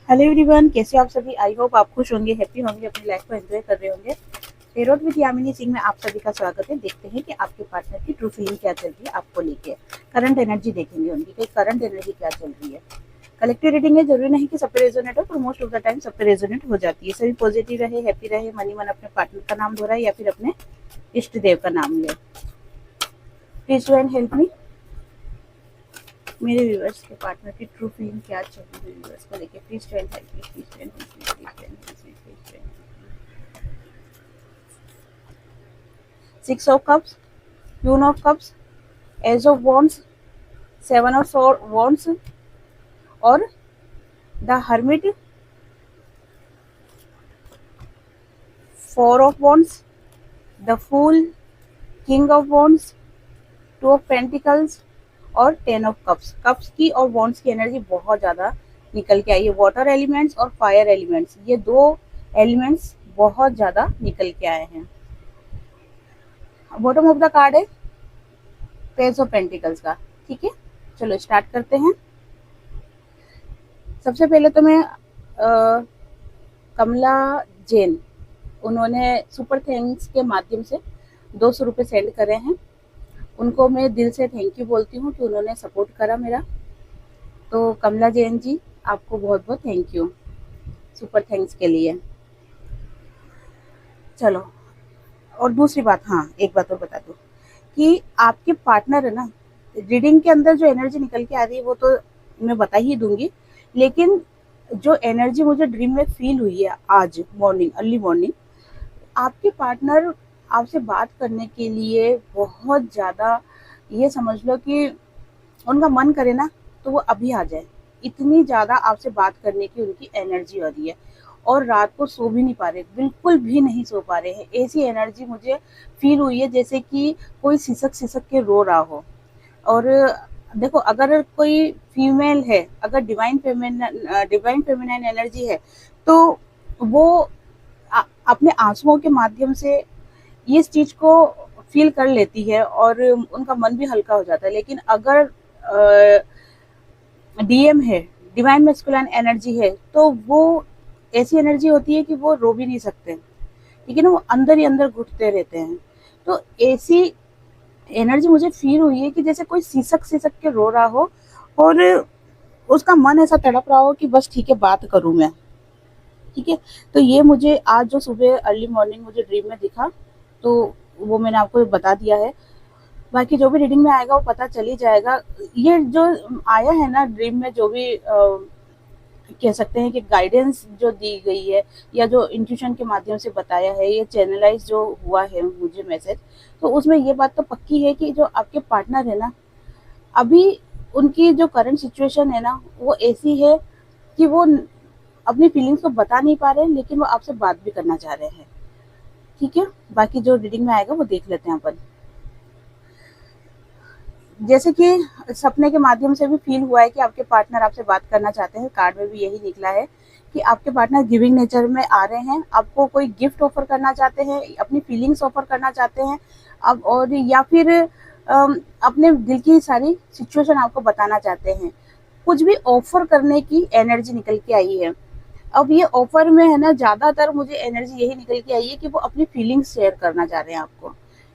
Hello everyone, कैसे हो आप सभी। आई होप आप खुश होंगे, हैप्पी होंगे, अपनी लाइफ को एंजॉय कर रहे होंगे। टेरोट विद यामिनी सिंह में आप सभी का स्वागत है। देखते हैं कि आपके पार्टनर की ट्रू फीलिंग क्या चल रही है आपको लेके। करंट एनर्जी देखेंगे उनकी कि करंट एनर्जी क्या चल रही है। कलेक्टिव रीडिंग है, जरूरी नहीं कि सब पे रेजोनेट हो, पर मोस्ट ऑफ द टाइम सब पे रेजोनेट हो जाती है। सभी पॉजिटिव रहे, हैप्पी रहे, मनी मन अपने पार्टनर का नाम दोहराए या फिर अपने इष्ट देव का नाम ले। Please and help me. मेरे व्यूअर्स के पार्टनर की ट्रू फीलिंग क्या चल रही है व्यूअर्स को लेके। Please help me, please help me, please help. Six of cups, queen of cups, ace of wands, seven of wands और the hermit, four of wands, the fool, king of wands, two of pentacles और ten of cups. Cups की और wands की energy बहुत ज़्यादा निकल के आई है। वाटर एलिमेंट्स और फायर एलिमेंट्स, ये दो एलिमेंट्स बहुत ज़्यादा निकल के आए हैं। बॉटम ऑफ द कार्ड है पेज ऑफ पेंटिकल्स का। ठीक है, चलो स्टार्ट करते हैं। सबसे पहले तो मैं कमला जैन, उन्होंने सुपर थैंक्स के माध्यम से 200 रुपये सेंड करे हैं। उनको मैं दिल से थैंक यू बोलती हूँ कि उन्होंने सपोर्ट करा मेरा। तो कमला जैन जी, आपको बहुत बहुत थैंक यू सुपर थैंक्स के लिए। चलो, और दूसरी बात, हाँ एक बात और बता दूँ कि आपके पार्टनर है ना, रीडिंग के अंदर जो एनर्जी निकल के आ रही है वो तो मैं बता ही दूंगी, लेकिन जो एनर्जी मुझे ड्रीम में फील हुई है आज मॉर्निंग, अर्ली मॉर्निंग, आपके पार्टनर आपसे बात करने के लिए बहुत ज़्यादा, ये समझ लो कि उनका मन करे ना तो वो अभी आ जाए। इतनी ज़्यादा आपसे बात करने की उनकी एनर्जी हो रही है। और रात को सो भी नहीं पा रहे, बिल्कुल भी नहीं सो पा रहे हैं। ऐसी एनर्जी मुझे फील हुई है जैसे कि कोई सिसक सिसक के रो रहा हो। और देखो, अगर कोई फीमेल है, अगर डिवाइन फेमिनाइन एनर्जी है, तो वो अपने आंसुओं के माध्यम से इस चीज को फील कर लेती है और उनका मन भी हल्का हो जाता है। लेकिन अगर डीएम है, डिवाइन मैस्कुलाइन एनर्जी है, तो वो ऐसी एनर्जी होती है कि वो रो भी नहीं सकते, लेकिन वो अंदर ही अंदर घुटते रहते हैं। तो ऐसी एनर्जी मुझे फील हुई है कि जैसे कोई सिसक सिसक के रो रहा हो और उसका मन ऐसा तड़प रहा हो कि बस ठीक है, बात करूं मैं। ठीक है, तो ये मुझे आज जो सुबह अर्ली मॉर्निंग मुझे ड्रीम में दिखा, तो वो मैंने आपको बता दिया है। बाकी जो भी रीडिंग में आएगा वो पता चल ही जाएगा। ये जो आया है ना ड्रीम में, जो भी कह सकते हैं कि गाइडेंस जो दी गई है या जो इंट्यूशन के माध्यम से बताया है, ये चैनलाइज जो हुआ है मुझे मैसेज, तो उसमें ये बात तो पक्की है कि जो आपके पार्टनर है ना, अभी उनकी जो करंट सिचुएशन है ना वो ऐसी है कि वो अपनी फीलिंग्स को बता नहीं पा रहे हैं, लेकिन वो आपसे बात भी करना चाह रहे हैं। ठीक है, बाकी जो रीडिंग में आएगा वो देख लेते हैं अपन। जैसे कि सपने के माध्यम से भी फील हुआ है कि आपके पार्टनर आपसे बात करना चाहते हैं। कार्ड में भी यही निकला है कि आपके पार्टनर गिविंग नेचर में आ रहे हैं, आपको कोई गिफ्ट ऑफर करना चाहते हैं, अपनी फीलिंग्स ऑफर करना चाहते हैं अब, और या फिर अपने दिल की सारी सिचुएशन आपको बताना चाहते हैं। कुछ भी ऑफर करने की एनर्जी निकल के आई है। अब ये ऑफर में है ना, ज्यादातर मुझे एनर्जी यही निकल के आई है कि वो अपनी फीलिंग्स शेयर करना चाह रहे हैं आपको।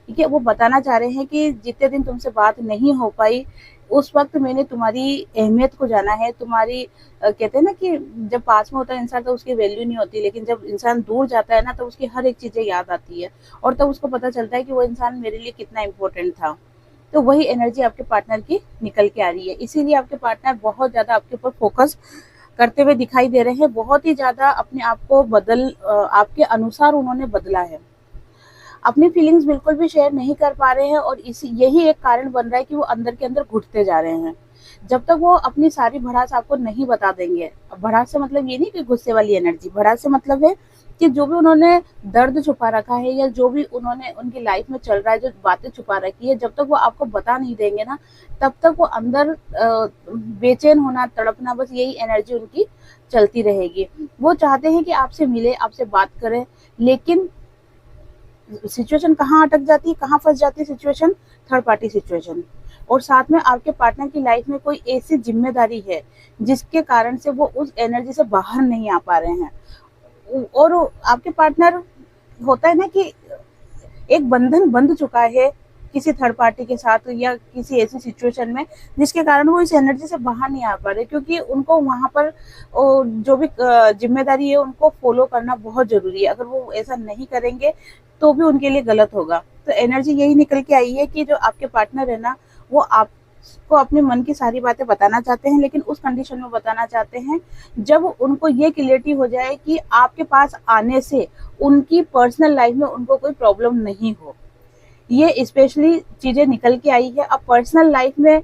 ठीक है, वो बताना चाह रहे हैं कि जितने दिन तुमसे बात नहीं हो पाई, उस वक्त मैंने तुम्हारी अहमियत को जाना है। तुम्हारी कहते हैं ना कि जब पास में होता है इंसान तो उसकी वैल्यू नहीं होती, लेकिन जब इंसान दूर जाता है ना तो उसकी हर एक चीजें याद आती है, और तब उसको पता चलता है कि वो इंसान मेरे लिए कितना इम्पोर्टेंट था। तो वही एनर्जी आपके पार्टनर की निकल के आ रही है। इसीलिए आपके पार्टनर बहुत ज्यादा आपके ऊपर फोकस करते हुए दिखाई दे रहे हैं। बहुत ही ज्यादा अपने आप को आपके अनुसार उन्होंने बदला है। अपनी फीलिंग्स बिल्कुल भी शेयर नहीं कर पा रहे हैं, और इसी यही एक कारण बन रहा है कि वो अंदर के अंदर घुटते जा रहे हैं। जब तक वो अपनी सारी भड़ास आपको नहीं बता देंगे, भड़ास से मतलब ये नहीं कि गुस्से वाली एनर्जी, भड़ास से मतलब है कि जो भी उन्होंने दर्द छुपा रखा है या जो भी उन्होंने उनकी लाइफ में चल रहा है, जो बातें छुपा रखी है, जब तक वो आपको बता नहीं देंगे ना, तब तक वो अंदर बेचैन होना, तड़पना, बस यही एनर्जी उनकी चलती रहेगी। वो चाहते हैं कि आपसे मिले, आपसे बात करें, लेकिन सिचुएशन कहाँ अटक जाती है, कहाँ फंस जाती है सिचुएशन, थर्ड पार्टी सिचुएशन। और साथ में आपके पार्टनर की लाइफ में कोई ऐसी जिम्मेदारी है जिसके कारण से वो उस एनर्जी से बाहर नहीं आ पा रहे हैं। और आपके पार्टनर, होता है ना कि एक बंधन बंध चुका है किसी थर्ड पार्टी के साथ या किसी ऐसी सिचुएशन में जिसके कारण वो इस एनर्जी से बाहर नहीं आ पा रहे, क्योंकि उनको वहां पर जो भी जिम्मेदारी है उनको फॉलो करना बहुत जरूरी है। अगर वो ऐसा नहीं करेंगे तो भी उनके लिए गलत होगा। तो एनर्जी यही निकल के आई है कि जो आपके पार्टनर है ना, वो आपको अपने मन की सारी बातें बताना चाहते हैं, लेकिन उस कंडीशन में बताना चाहते हैं जब उनको ये क्लियरिटी हो जाए कि आपके पास आने से उनकी पर्सनल लाइफ में उनको कोई प्रॉब्लम नहीं हो। ये स्पेशली चीजें निकल के आई है। अब पर्सनल लाइफ में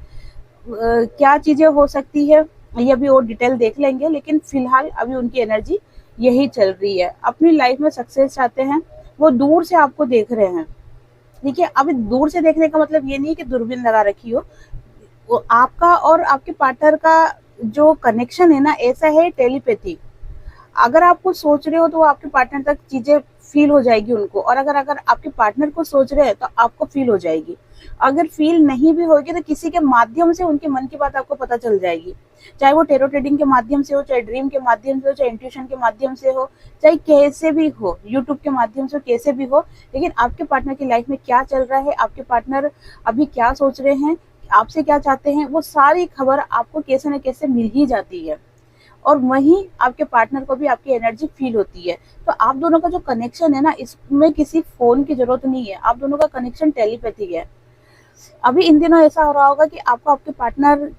क्या चीजें हो सकती है ये अभी और डिटेल देख लेंगे, लेकिन फिलहाल अभी उनकी एनर्जी यही चल रही है। अपनी लाइफ में सक्सेस चाहते हैं, वो दूर से आपको देख रहे हैं। ठीक है, अब दूर से देखने का मतलब ये नहीं कि दूरबीन लगा रखी हो। वो आपका और आपके पार्टनर का जो कनेक्शन है ना, ऐसा है टेलीपैथी। अगर आप कुछ सोच रहे हो तो वो आपके पार्टनर तक चीजें फील हो जाएगी उनको, और अगर अगर आपके पार्टनर को सोच रहे हैं तो आपको फील हो जाएगी। अगर फील नहीं भी होगी तो किसी के माध्यम से उनके मन की बात आपको पता चल जाएगी, चाहे वो टेरो ट्रेडिंग के माध्यम से हो, चाहे ड्रीम के माध्यम से हो, चाहे इंट्यूशन के माध्यम से हो, चाहे कैसे भी हो, यूट्यूब के माध्यम से कैसे भी हो। लेकिन आपके पार्टनर की लाइफ में क्या चल रहा है, आपके पार्टनर अभी क्या सोच रहे हैं, आपसे क्या चाहते हैं, वो सारी खबर आपको कैसे न कैसे मिल ही जाती है। और वहीं आपके पार्टनर को भी आपकी एनर्जी फील होती है। तो आप दोनों का जो कनेक्शन है ना, इसमें किसी फोन की जरूरत नहीं है, आप दोनों का कनेक्शन टेलीपैथी है। अभी इन दिनों ऐसा हो रहा होगा कि आपको आपके पार्टनर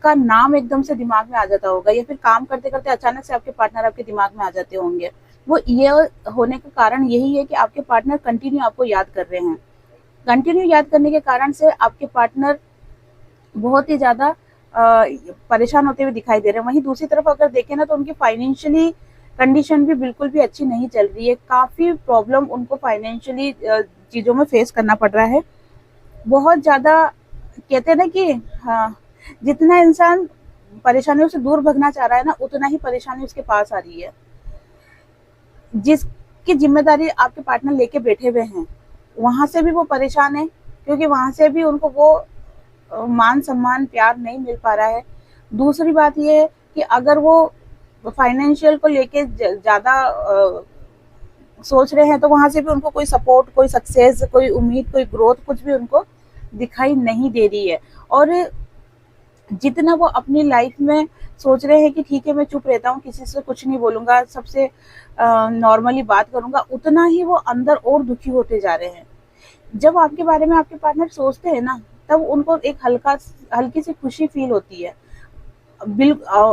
का नाम एकदम से दिमाग में आ जाता होगा, या फिर काम करते करते अचानक से आपके पार्टनर आपके दिमाग में आ जाते होंगे। वो ये होने का कारण यही है कि आपके पार्टनर कंटिन्यू आपको याद कर रहे हैं। कंटिन्यू याद करने के कारण से आपके पार्टनर बहुत ही ज्यादा परेशान होते हुए दिखाई दे रहे हैं। वहीं दूसरी तरफ अगर देखें ना, तो उनकी फाइनेंशियली कंडीशन भी बिल्कुल भी अच्छी नहीं चल रही है। काफी प्रॉब्लम उनको फाइनेंशियली चीजों में फेस करना पड़ रहा है। बहुत ज्यादा, कहते हैं ना कि हाँ, जितना इंसान परेशानियों से दूर भगना चाह रहा है ना, उतना ही परेशानी उसके पास आ रही है। जिसकी जिम्मेदारी आपके पार्टनर लेके बैठे हुए हैं, वहां से भी वो परेशान है, क्योंकि वहां से भी उनको वो मान सम्मान प्यार नहीं मिल पा रहा है। दूसरी बात ये है कि अगर वो फाइनेंशियल को लेके ज्यादा सोच रहे हैं, तो वहां से भी उनको कोई सपोर्ट, कोई सक्सेस, कोई उम्मीद, कोई ग्रोथ कुछ भी उनको दिखाई नहीं दे रही है। और जितना वो अपनी लाइफ में सोच रहे हैं कि ठीक है मैं चुप रहता हूँ, किसी से कुछ नहीं बोलूंगा, सबसे नॉर्मली बात करूंगा, उतना ही वो अंदर और दुखी होते जा रहे हैं। जब आपके बारे में आपके पार्टनर सोचते हैं ना, तब उनको एक हल्की सी खुशी फील होती है।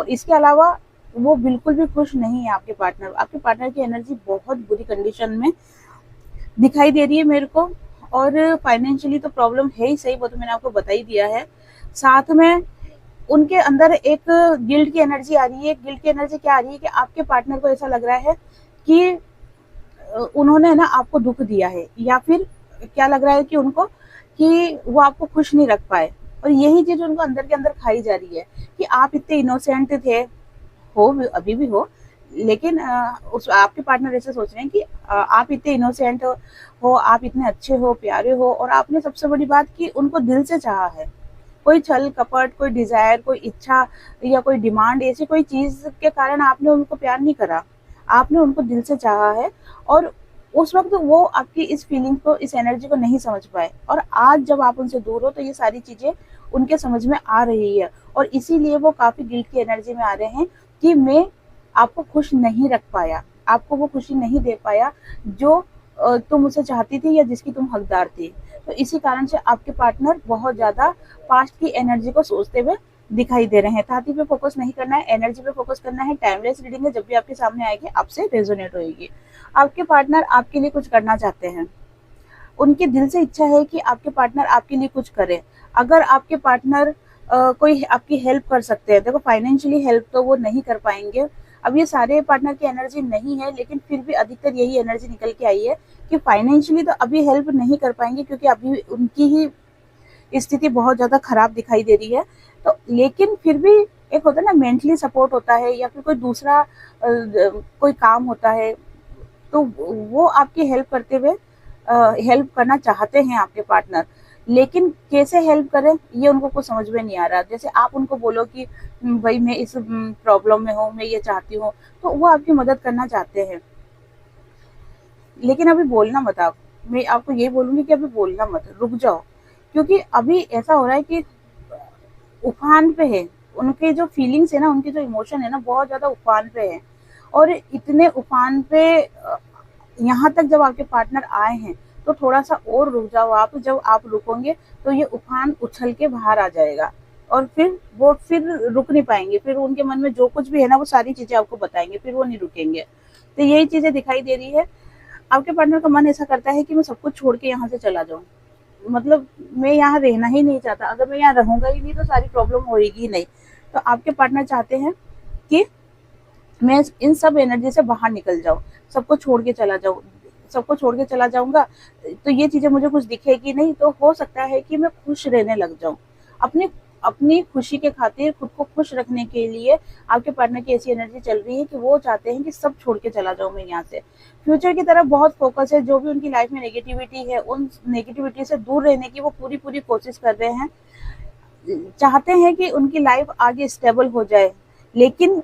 इसके अलावा वो बिल्कुल भी खुश नहीं है आपके पार्टनर। आपके पार्टनर की एनर्जी बहुत बुरी कंडीशन में दिखाई दे रही है मेरे को। और फाइनेंशियली तो प्रॉब्लम है ही सही, वो तो मैंने आपको बता ही दिया है। साथ में उनके अंदर एक गिल्ट की एनर्जी आ रही है। गिल्ट की एनर्जी क्या आ रही है कि आपके पार्टनर को ऐसा लग रहा है कि उन्होंने ना आपको दुख दिया है, या फिर क्या लग रहा है कि उनको कि वो आपको खुश नहीं रख पाए। और यही चीज उनको अंदर के अंदर खाई जा रही है कि आप इतने इनोसेंट थे, हो अभी भी हो, लेकिन उस आपके पार्टनर ऐसे सोच रहे हैं कि आप इतने इनोसेंट हो, आप इतने अच्छे हो, प्यारे हो, और आपने सबसे बड़ी बात कि उनको दिल से चाहा है। कोई छल कपट, कोई डिजायर, कोई इच्छा या कोई डिमांड, ऐसी कोई चीज के कारण आपने उनको प्यार नहीं करा, आपने उनको दिल से चाहा है। और उस वक्त वो आपकी इस फीलिंग को, इस एनर्जी को नहीं समझ पाए, और आज जब आप उनसे दूर हो तो ये सारी चीजें उनके समझ में आ रही है। और इसीलिए वो काफी गिल्ट की एनर्जी में आ रहे हैं कि मैं आपको खुश नहीं रख पाया, आपको वो खुशी नहीं दे पाया जो तुम उसे चाहती थी या जिसकी तुम हकदार थी। तो इसी कारण से आपके पार्टनर बहुत ज्यादा पास्ट की एनर्जी को सोचते हुए दिखाई दे रहे हैं। ताती पे फोकस नहीं करना है, एनर्जी पे फोकस करना है। टाइमलेस रीडिंग है, जब भी आपके सामने आएगी आपसे रेजोनेट होगी। आपके पार्टनर आपके लिए कुछ करना चाहते हैं, उनके दिल से इच्छा है कि आपके पार्टनर आपके लिए कुछ करे। अगर आपके पार्टनर कोई आपकी हेल्प कर सकते हैं, देखो फाइनेंशियली हेल्प तो वो नहीं कर पाएंगे। अब ये सारे पार्टनर की एनर्जी नहीं है, लेकिन फिर भी अधिकतर यही एनर्जी निकल के आई है कि फाइनेंशियली तो अभी हेल्प नहीं कर पाएंगे, क्योंकि अभी उनकी ही स्थिति बहुत ज्यादा खराब दिखाई दे रही है। तो लेकिन फिर भी एक होता है ना, मेंटली सपोर्ट होता है, या फिर कोई दूसरा कोई काम होता है, तो वो आपकी हेल्प करते हुए हेल्प करना चाहते हैं आपके पार्टनर, लेकिन कैसे हेल्प करें ये उनको कुछ समझ में नहीं आ रहा। जैसे आप उनको बोलो कि भाई मैं इस प्रॉब्लम में हूँ, मैं ये चाहती हूँ, तो वो आपकी मदद करना चाहते हैं, लेकिन अभी बोलना मत आप। मैं आपको ये बोलूँगी कि अभी बोलना मत, रुक जाओ। क्योंकि अभी ऐसा हो रहा है कि उफान पे है, उनके जो फीलिंग्स है ना, उनके जो इमोशन है ना, बहुत ज़्यादा उफान पे है। और इतने उफान पे यहाँ तक जब आपके पार्टनर आए हैं, तो थोड़ा-सा और रुक जाओ आप। जब आप रुकोगे, तो ये उफान उछल के बाहर आ जाएगा और फिर रुक नहीं पाएँगे। फिर उनके मन में जो कुछ भी है ना, वो सारी चीज़ें आपको बताएँगे, फिर वो नहीं रुकेंगे। तो यही चीज़ें दिखाई दे रही है। आपके पार्टनर का मन ऐसा करता है कि मैं सब कुछ छोड़ के यहाँ से चला जाऊँ। मतलब मैं यहाँ रहना ही नहीं चाहता, अगर मैं यहाँ रहूँगा ही नहीं तो सारी प्रॉब्लम होएगी ही नहीं। तो आपके पार्टनर चाहते हैं कि मैं इन सब एनर्जी से बाहर निकल जाऊँ, सबको छोड़ के चला जाऊँ। सबको छोड़ के चला जाऊँगा, तो ये चीज़ें मुझे कुछ दिखेगी नहीं, तो हो सकता है कि मैं खुश रहने लग जाऊँ। अपनी अपनी खुशी के खातिर, खुद को खुश रखने के लिए आपके पार्टनर की ऐसी एनर्जी चल रही है कि वो चाहते हैं कि सब छोड़ के चला जाऊँ मैं यहाँ से। फ्यूचर की तरफ बहुत फ़ोकस है, जो भी उनकी लाइफ़ में नेगेटिविटी है, उन नेगेटिविटी से दूर रहने की वो पूरी-पूरी कोशिश कर रहे हैं। चाहते हैं कि उनकी लाइफ़ आगे स्टेबल हो जाए, लेकिन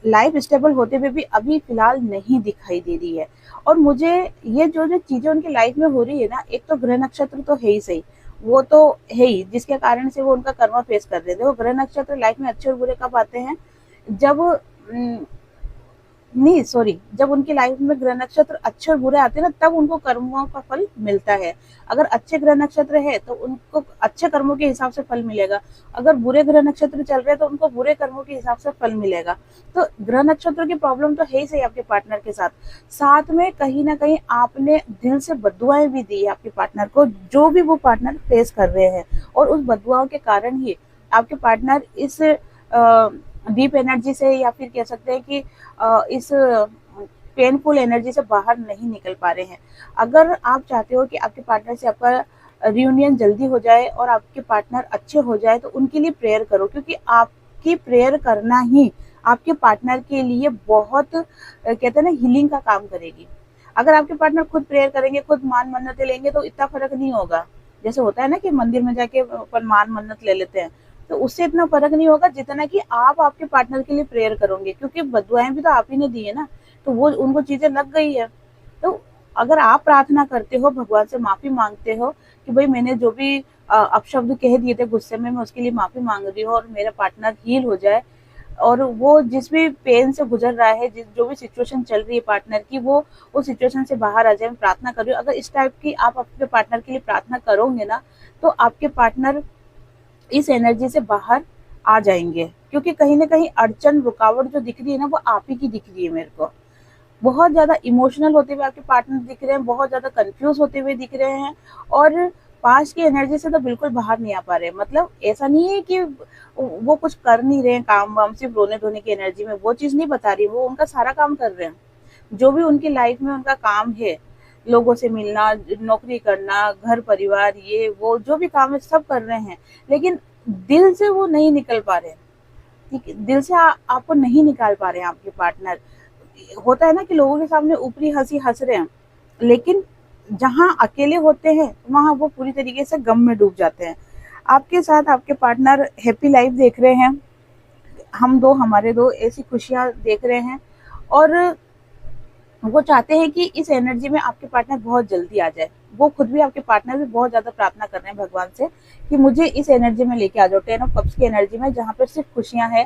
लाइफ स्टेबल होते हुए भी अभी फ़िलहाल नहीं दिखाई दे रही है। और मुझे ये जो-जो चीज़ें उनकी लाइफ में हो रही है ना, एक तो ग्रह नक्षत्र तो है ही सही, वो तो है ही, जिसके कारण से वो उनका कर्मा फेस कर रहे थे। वो ग्रह नक्षत्र लाइफ में अच्छे और बुरे कब आते हैं? जब नहीं सॉरी, जब उनकी लाइफ में ग्रह नक्षत्र अच्छे और बुरे आते हैं ना, तब उनको कर्मों का फल मिलता है। अगर अच्छे ग्रह नक्षत्र है तो उनको अच्छे कर्मों के हिसाब से फल मिलेगा, अगर बुरे ग्रह नक्षत्र चल रहे हैं तो उनको बुरे कर्मों के हिसाब से फल मिलेगा। तो ग्रह नक्षत्रों की प्रॉब्लम तो है ही सही आपके पार्टनर के साथ, साथ में कहीं ना कहीं आपने दिल से बददुआएं भी दी है आपके पार्टनर को, जो भी वो पार्टनर फेस कर रहे हैं। और उस बददुआओं के कारण ही आपके पार्टनर इस डीप एनर्जी से, या फिर कह सकते हैं कि इस पेनफुल एनर्जी से बाहर नहीं निकल पा रहे हैं। अगर आप चाहते हो कि आपके पार्टनर से आपका रियूनियन जल्दी हो जाए और आपके पार्टनर अच्छे हो जाए, तो उनके लिए प्रेयर करो, क्योंकि आपकी प्रेयर करना ही आपके पार्टनर के लिए बहुत कहते हैं ना, हीलिंग का काम करेगी। अगर आपके पार्टनर खुद प्रेयर करेंगे, खुद मान मन्नतें लेंगे, तो इतना फर्क नहीं होगा। जैसे होता है ना कि मंदिर में जाके अपन मान मन्नत ले लेते हैं, तो उससे इतना फर्क नहीं होगा जितना कि आप आपके पार्टनर के लिए प्रेयर करोगे, क्योंकि बदुआएं भी तो आप ही ने दी है ना, तो वो उनको चीजें लग गई है। तो अगर आप प्रार्थना करते हो, भगवान से माफी मांगते हो कि भाई मैंने जो भी अपशब्द कह दिए थे गुस्से में, मैं उसके लिए माफी मांग रही हूँ और मेरा पार्टनर हील हो जाए, और वो जिस भी पेन से गुजर रहा है, जिस जो भी सिचुएशन चल रही है पार्टनर की, वो उस सिचुएशन से बाहर आ जाए, मैं प्रार्थना कर रही हूँ। अगर इस टाइप की आप अपने पार्टनर के लिए प्रार्थना करोगे ना, तो आपके पार्टनर इस एनर्जी से बाहर आ जाएंगे। क्योंकि कहीं ना कहीं अड़चन, रुकावट जो दिख रही है ना, वो आप ही की दिख रही है मेरे को। बहुत ज़्यादा इमोशनल होते हुए आपके पार्टनर दिख रहे हैं, बहुत ज़्यादा कंफ्यूज होते हुए दिख रहे हैं, और पास की एनर्जी से तो बिल्कुल बाहर नहीं आ पा रहे। मतलब ऐसा नहीं है कि वो कुछ कर नहीं रहे हैं काम वाम, सिर्फ रोने धोने की एनर्जी में, वो चीज़ नहीं बता रही, वो उनका सारा काम कर रहे हैं। जो भी उनकी लाइफ में उनका काम है, लोगों से मिलना, नौकरी करना, घर परिवार, ये वो जो भी काम है सब कर रहे हैं, लेकिन दिल से वो नहीं निकल पा रहे। ठीक है, दिल से आपको नहीं निकाल पा रहे हैं आपके पार्टनर। होता है ना कि लोगों के सामने ऊपरी हंसी हंस रहे हैं, लेकिन जहाँ अकेले होते हैं वहां वो पूरी तरीके से गम में डूब जाते हैं। आपके साथ आपके पार्टनर हैप्पी लाइफ देख रहे हैं, हम दो, हमारे दो, ऐसी खुशियां देख रहे हैं, और वो चाहते हैं कि इस एनर्जी में आपके पार्टनर बहुत जल्दी आ जाए। वो खुद भी, आपके पार्टनर भी बहुत ज़्यादा प्रार्थना कर रहे हैं भगवान से कि मुझे इस एनर्जी में लेके आ जाओ, 10 ऑफ कप्स की एनर्जी में, जहाँ पर सिर्फ खुशियाँ हैं।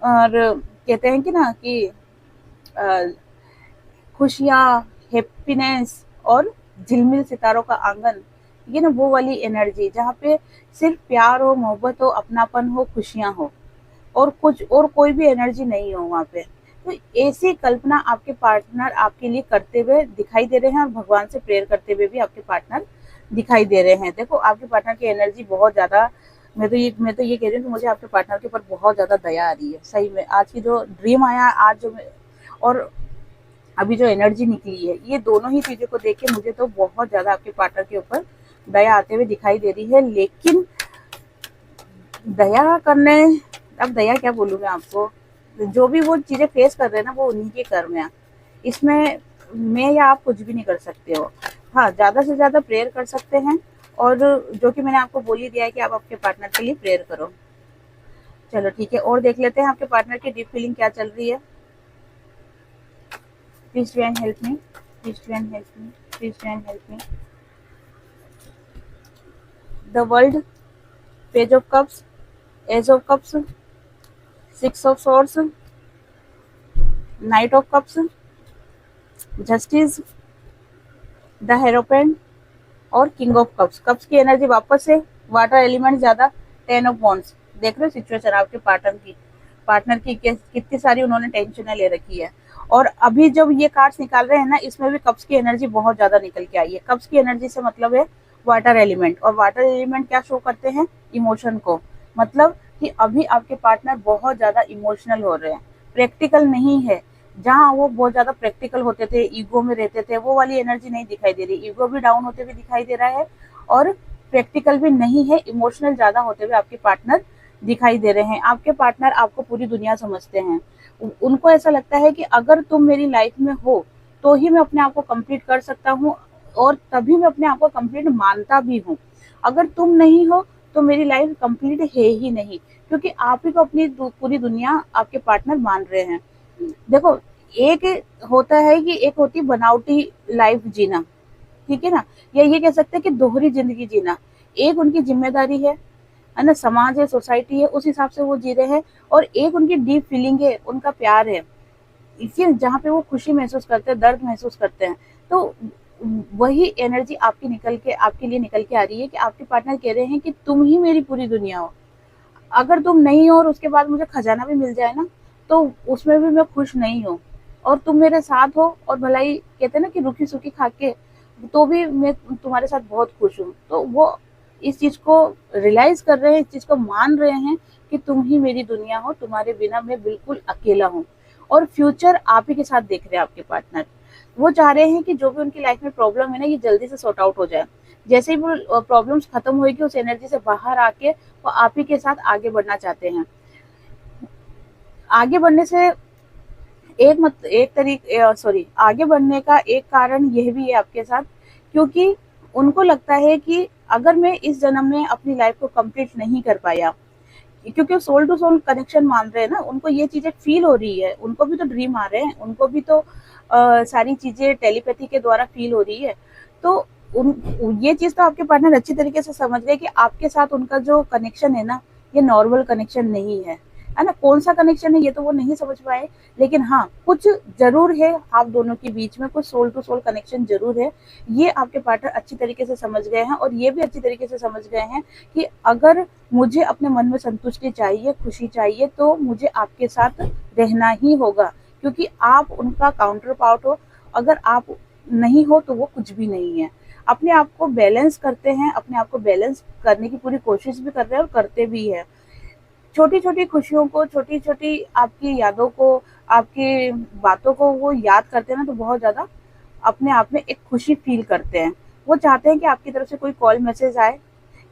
और कहते हैं कि ना कि खुशियाँ, हैप्पीनेस और झिलमिल सितारों का आंगन, ये ना वो वाली एनर्जी जहाँ पे सिर्फ प्यार हो, मोहब्बत हो, अपनापन हो, खुशियाँ हो, और कुछ और कोई भी एनर्जी नहीं हो वहाँ पे। तो ऐसी कल्पना आपके पार्टनर आपके लिए करते हुए दिखाई दे रहे हैं, और भगवान से प्रेयर करते हुए भी आपके पार्टनर दिखाई दे रहे हैं। देखो आपके पार्टनर की एनर्जी बहुत ज़्यादा, मैं तो ये कह रही हूँ कि मुझे आपके पार्टनर के ऊपर बहुत ज़्यादा दया आ रही है सही में। आज की जो ड्रीम आया, आज जो और अभी जो एनर्जी निकली है, ये दोनों ही चीज़ों को देख के मुझे तो बहुत ज़्यादा आपके पार्टनर के ऊपर दया आते हुए दिखाई दे रही है। लेकिन दया करने, अब दया क्या बोलूँ मैं आपको, जो भी वो चीज़ें फेस कर रहे हैं ना, वो उन्हीं के कर्म है। इसमें मैं या आप कुछ भी नहीं कर सकते हो। हाँ, ज़्यादा से ज़्यादा प्रेयर कर सकते हैं, और जो कि मैंने आपको बोल ही दिया है कि आप आपके पार्टनर के लिए प्रेयर करो। चलो ठीक है, और देख लेते हैं आपके पार्टनर की डीप फीलिंग क्या चल रही है। Please divine help me, please divine help me, please divine help me. The world, page of cups, ace of cups, six of swords, knight of cups, justice, the hierophant और king of cups. Cups की energy वापस से water element ज्यादा, ten of wands. देख रहे हो situation आपके partner की कितनी सारी उन्होंने टेंशन ले रखी है। और अभी जब ये कार्ड्स निकाल रहे हैं ना, इसमें भी कप्स की एनर्जी बहुत ज्यादा निकल के आई है। कप्स की एनर्जी से मतलब है वाटर एलिमेंट, और वाटर एलिमेंट क्या शो करते हैं, इमोशन को। मतलब कि अभी आपके पार्टनर बहुत ज्यादा इमोशनल हो रहे हैं, प्रैक्टिकल नहीं है। जहाँ वो बहुत ज्यादा प्रैक्टिकल होते थे, ईगो में रहते थे, वो वाली एनर्जी नहीं दिखाई दे रही। ईगो भी डाउन होते हुए दिखाई दे रहा है, और प्रैक्टिकल भी नहीं है, इमोशनल ज्यादा होते हुए आपके पार्टनर दिखाई दे रहे हैं। आपके पार्टनर आपको पूरी दुनिया समझते हैं। उनको ऐसा लगता है कि अगर तुम मेरी लाइफ में हो तो ही मैं अपने आप को कंप्लीट कर सकता हूँ, और तभी मैं अपने आप को कंप्लीट मानता भी हूँ। अगर तुम नहीं हो तो मेरी लाइफ कंप्लीट है ही नहीं, क्योंकि आप ही को अपनी पूरी दुनिया आपके पार्टनर मान रहे हैं। देखो, एक होता है कि एक होती बनावटी लाइफ जीना, ठीक है ना, या ये कह सकते हैं कि दोहरी जिंदगी जीना। एक उनकी जिम्मेदारी है ना, समाज है, सोसाइटी है, उस हिसाब से वो जी रहे हैं। और एक उनकी डीप फीलिंग है, उनका प्यार है, इसलिए जहाँ पे वो खुशी महसूस करते हैं, दर्द महसूस करते हैं। तो वही एनर्जी आपके लिए निकल के आ रही है कि आपके पार्टनर कह रहे हैं कि तुम ही मेरी पूरी दुनिया हो। अगर तुम नहीं हो और उसके बाद मुझे खजाना भी मिल जाए ना, तो उसमें भी मैं खुश नहीं हूँ। और तुम मेरे साथ हो, और भलाई कहते हैं ना कि रूखी सूखी खा के, तो भी मैं तुम्हारे साथ बहुत खुश हूँ। तो वो इस चीज को रियलाइज कर रहे हैं, इस चीज को मान रहे हैं कि तुम ही मेरी दुनिया हो, तुम्हारे बिना मैं बिल्कुल अकेला हूँ। और फ्यूचर आप ही के साथ देख रहे हैं आपके पार्टनर। वो चाह रहे हैं कि जो भी उनकी लाइफ में प्रॉब्लम है ना, ये जल्दी से सॉर्ट आउट हो जाए। जैसे ही वो प्रॉब्लम्स खत्म होगी, उस एनर्जी से बाहर आके वो आप ही के साथ आगे बढ़ना चाहते हैं। आगे बढ़ने से एक तरीके सॉरी आगे बढ़ने का एक कारण यह भी है आपके साथ, क्योंकि उनको लगता है कि अगर मैं इस जन्म में अपनी लाइफ को कंप्लीट नहीं कर पाया, क्योंकि सोल टू सोल कनेक्शन मान रहे हैं ना, उनको ये चीजें फील हो रही है, उनको भी तो ड्रीम आ रहे हैं, उनको भी तो सारी चीजें टेलीपैथी के द्वारा फील हो रही है। तो ये चीज तो आपके पार्टनर अच्छी तरीके से समझ गए कि आपके साथ उनका जो कनेक्शन है ना, ये नॉर्मल कनेक्शन नहीं है ना। कौन सा कनेक्शन है ये तो वो नहीं समझ पाए, लेकिन हाँ, कुछ जरूर है आप दोनों के बीच में, कुछ सोल टू सोल कनेक्शन जरूर है। ये आपके पार्टनर अच्छी तरीके से समझ गए हैं, और ये भी अच्छी तरीके से समझ गए हैं कि अगर मुझे अपने मन में संतुष्टि चाहिए, खुशी चाहिए, तो मुझे आपके साथ रहना ही होगा, क्योंकि आप उनका काउंटर पार्ट हो। अगर आप नहीं हो तो वो कुछ भी नहीं है। अपने आप को बैलेंस करते हैं, अपने आप को बैलेंस करने की पूरी कोशिश भी कर रहे हैं, और करते भी है। छोटी छोटी खुशियों को, छोटी छोटी आपकी यादों को, आपकी बातों को वो याद करते हैं ना, तो बहुत ज्यादा अपने आप में एक खुशी फील करते हैं। वो चाहते हैं कि आपकी तरफ से कोई कॉल मैसेज आए,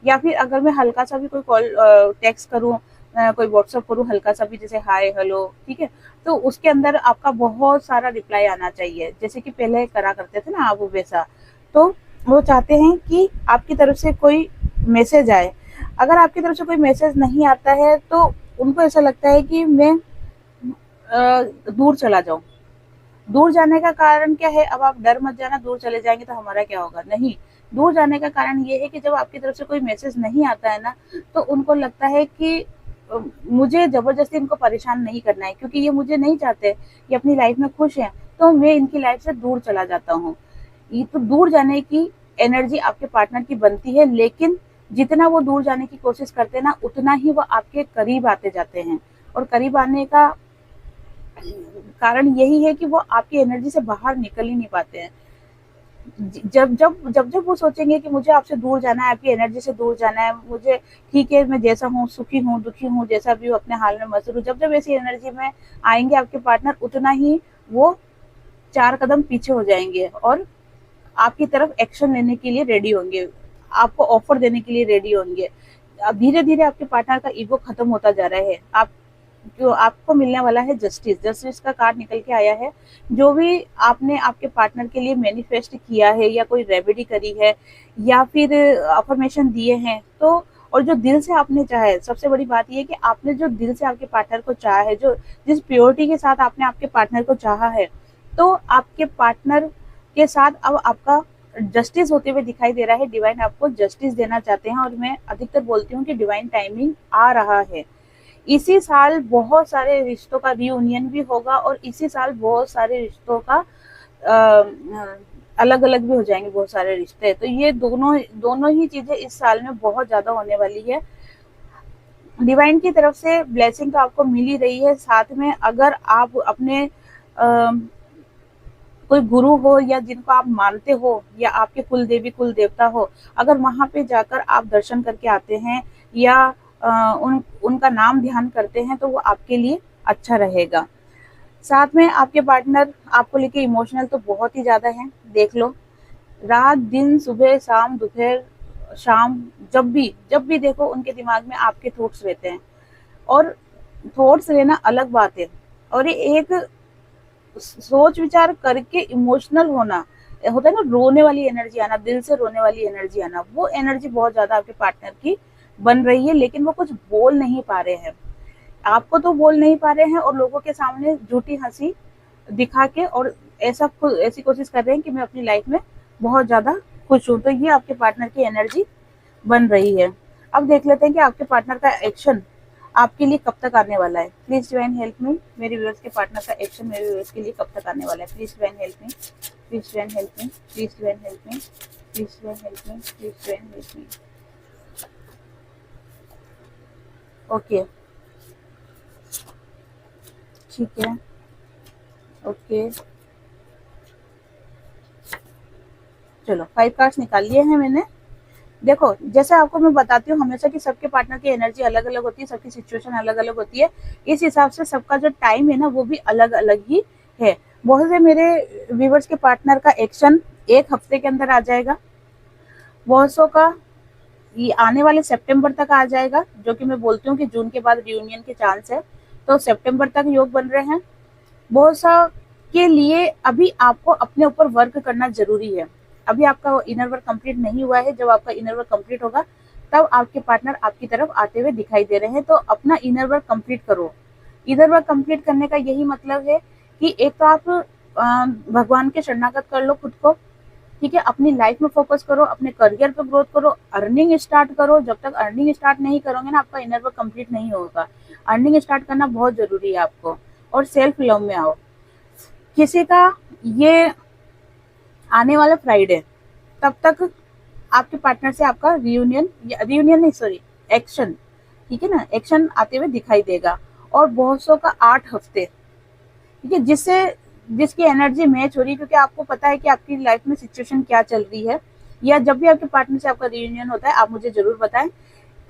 या फिर अगर मैं हल्का सा भी कोई कॉल टेक्स्ट करूँ, कोई व्हाट्सअप करूँ हल्का सा भी, जैसे हाय हेलो, ठीक है, तो उसके अंदर आपका बहुत सारा रिप्लाई आना चाहिए, जैसे कि पहले करा करते थे ना आप वैसा। तो वो चाहते हैं कि आपकी तरफ से कोई मैसेज आए। अगर आपकी तरफ से कोई मैसेज नहीं आता है तो उनको ऐसा लगता है कि मैं दूर चला जाऊं। दूर जाने का कारण क्या है, अब आप डर मत जाना दूर चले जाएंगे तो हमारा क्या होगा, नहीं। दूर जाने का कारण ये है कि जब आपकी तरफ से कोई मैसेज नहीं आता है ना, तो उनको लगता है कि मुझे जबरदस्ती इनको परेशान नहीं करना है, क्योंकि ये मुझे नहीं चाहते, ये अपनी लाइफ में खुश है, तो मैं इनकी लाइफ से दूर चला जाता हूँ। ये तो दूर जाने की एनर्जी आपके पार्टनर की बनती है, लेकिन जितना वो दूर जाने की कोशिश करते हैं ना, उतना ही वो आपके करीब आते जाते हैं। और करीब आने का कारण यही है कि वो आपकी एनर्जी से बाहर निकल ही नहीं पाते हैं। जब वो सोचेंगे कि मुझे आपसे दूर जाना है, आपकी एनर्जी से दूर जाना है, मुझे ठीक है, मैं जैसा हूँ, सुखी हूँ, दुखी हूँ, जैसा भी हूँ, अपने हाल में मस्त हूँ, जब ऐसी एनर्जी में आएंगे आपके पार्टनर, उतना ही वो 4 कदम पीछे हो जाएंगे, और आपकी तरफ एक्शन लेने के लिए रेडी होंगे, आपको ऑफर देने के लिए रेडी होंगे। अब धीरे धीरे आपके पार्टनर का ईगो खत्म होता जा रहा है। आप जो आपको मिलने वाला है जस्टिस, जस्टिस का कार्ड निकल के आया है। जो भी आपने आपके पार्टनर के लिए मैनिफेस्ट किया है या कोई रेमेडी करी है या फिर अफर्मेशन दिए हैं, तो और जो दिल से आपने चाहा है, सबसे बड़ी बात ये है कि आपने जो दिल से आपके पार्टनर को चाहा है, जो जिस प्योरिटी के साथ आपने आपके पार्टनर को चाहा है, तो आपके पार्टनर के साथ अब आपका जस्टिस होते हुए दिखाई दे रहा है। डिवाइन आपको जस्टिस देना चाहते हैं और मैं अधिकतर बोलती हूँ कि डिवाइन टाइमिंग आ रहा है। इसी साल बहुत सारे रिश्तों का रियूनियन भी होगा और इसी साल बहुत सारे रिश्तों का अलग अलग भी हो जाएंगे, बहुत सारे रिश्ते। तो ये दोनों दोनों ही चीजें इस साल में बहुत ज्यादा होने वाली है। डिवाइन की तरफ से ब्लेसिंग तो आपको मिल ही रही है। साथ में अगर आप अपने कोई गुरु हो या जिनको आप मानते हो या आपके कुल देवी कुल देवता हो, अगर वहां पे जाकर आप दर्शन करके आते हैं या उनका नाम ध्यान करते हैं, तो वो आपके लिए अच्छा रहेगा। साथ में आपके पार्टनर आपको लेके इमोशनल तो बहुत ही ज्यादा है। देख लो, रात दिन सुबह शाम दोपहर शाम, जब भी देखो उनके दिमाग में आपके थॉट्स रहते हैं। और थॉट्स रहना अलग बात है, और ये एक सोच विचार करके इमोशनल होना होता है ना, रोने वाली एनर्जी आना, दिल से रोने वाली एनर्जी आना, वो एनर्जी बहुत ज्यादा आपके पार्टनर की बन रही है। लेकिन वो कुछ बोल नहीं पा रहे हैं, आपको तो बोल नहीं पा रहे हैं, और लोगों के सामने झूठी हंसी दिखा के और ऐसी कोशिश कर रहे हैं कि मैं अपनी लाइफ में बहुत ज्यादा खुश हूँ। तो ये आपके पार्टनर की एनर्जी बन रही है। अब देख लेते हैं कि आपके पार्टनर का एक्शन आपके लिए कब तक आने वाला है। प्लीज डिवाइन हेल्प मी, मेरे व्यूअर्स के पार्टनर का एक्शन मेरे व्यूअर्स के लिए कब तक आने वाला है। Please divine help me, please divine help me, please divine help me, please divine help me, please divine help me. Okay, ठीक है, ओके, चलो 5 कार्ड्स निकाल लिए हैं मैंने। देखो, जैसे आपको मैं बताती हूँ हमेशा कि सबके पार्टनर की एनर्जी अलग अलग होती है, सबकी सिचुएशन अलग अलग होती है। इस हिसाब से सबका जो टाइम है ना, वो भी अलग अलग ही है। बहुत से मेरे व्यूवर्स के पार्टनर का एक्शन 1 हफ्ते के अंदर आ जाएगा, बहुत सौ का ये आने वाले सितंबर तक आ जाएगा, जो कि मैं बोलती हूँ कि जून के बाद रियूनियन के चांस है, तो सितंबर तक योग बन रहे हैं। बहुत सा के लिए अभी आपको अपने ऊपर वर्क करना जरूरी है। अभी आपका इनर वर्क कंप्लीट नहीं हुआ है। जब आपका इनर वर्क कंप्लीट होगा, तब आपके पार्टनर आपकी तरफ आते हुए दिखाई दे रहे हैं। तो अपना इनर वर्क कंप्लीट करो। इनर वर्क कंप्लीट करने का यही मतलब है कि एक तो आप भगवान के शरणागत कर लो खुद को, ठीक है, अपनी लाइफ में फोकस करो, अपने करियर पे ग्रोथ करो, अर्निंग स्टार्ट करो। जब तक अर्निंग स्टार्ट नहीं करोगे ना, आपका इनर वर्क कंप्लीट नहीं होगा। अर्निंग स्टार्ट करना बहुत जरूरी है आपको, और सेल्फ लव में आओ। किसी का ये आने वाला फ्राइडे, तब तक आपके पार्टनर से आपका रियूनियन नहीं, सॉरी, एक्शन, ठीक है ना, एक्शन आते हुए दिखाई देगा। और बहुत सौ का 8 हफ्ते, ठीक है, जिसकी एनर्जी मैच हो रही है, क्योंकि आपको पता है कि आपकी लाइफ में सिचुएशन क्या चल रही है। या जब भी आपके पार्टनर से आपका रियूनियन होता है, आप मुझे जरूर बताएं,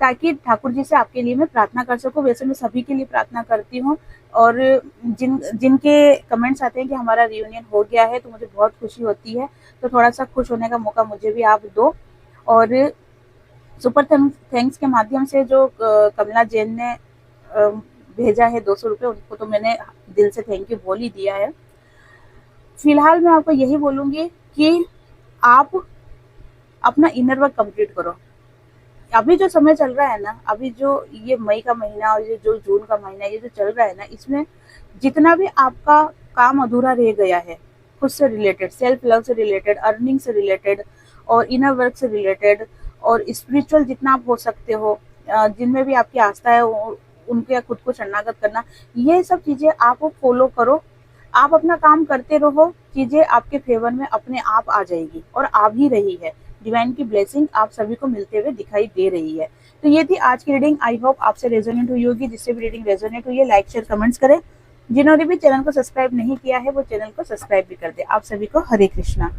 ताकि ठाकुर जी से आपके लिए मैं प्रार्थना कर सकूं। वैसे मैं सभी के लिए प्रार्थना करती हूँ, और जिनके कमेंट्स आते हैं कि हमारा रियूनियन हो गया है, तो मुझे बहुत खुशी होती है। तो थोड़ा सा खुश होने का मौका मुझे भी आप दो। और सुपर थैंक्स के माध्यम से जो कमला जैन ने भेजा है 200 रुपये, उनको तो मैंने दिल से थैंक यू बोल ही दिया है। फिलहाल मैं आपको यही बोलूंगी कि आप अपना इनर वर्क कंप्लीट करो। अभी जो समय चल रहा है ना, अभी जो ये मई का महीना और ये जो जून का महीना, ये जो चल रहा है ना, इसमें जितना भी आपका काम अधूरा रह गया है, खुद से रिलेटेड, सेल्फ लव से रिलेटेड, अर्निंग से रिलेटेड, और इनर वर्क से रिलेटेड, और स्पिरिचुअल जितना आप हो सकते हो, जिनमें भी आपकी आस्था है, उनके खुद को शरणागत करना, ये सब चीजें आप फॉलो करो। आप अपना काम करते रहो, चीजें आपके फेवर में अपने आप आ जाएगी, और आ भी रही है। डिवाइन की ब्लेसिंग आप सभी को मिलते हुए दिखाई दे रही है। तो ये थी आज की रीडिंग। आई होप आपसे रेजोनेट हुई होगी। जिससे भी रीडिंग रेजोनेट हुई है, लाइक शेयर कमेंट्स करें। जिन्होंने भी चैनल को सब्सक्राइब नहीं किया है, वो चैनल को सब्सक्राइब भी कर दे। आप सभी को हरे कृष्णा।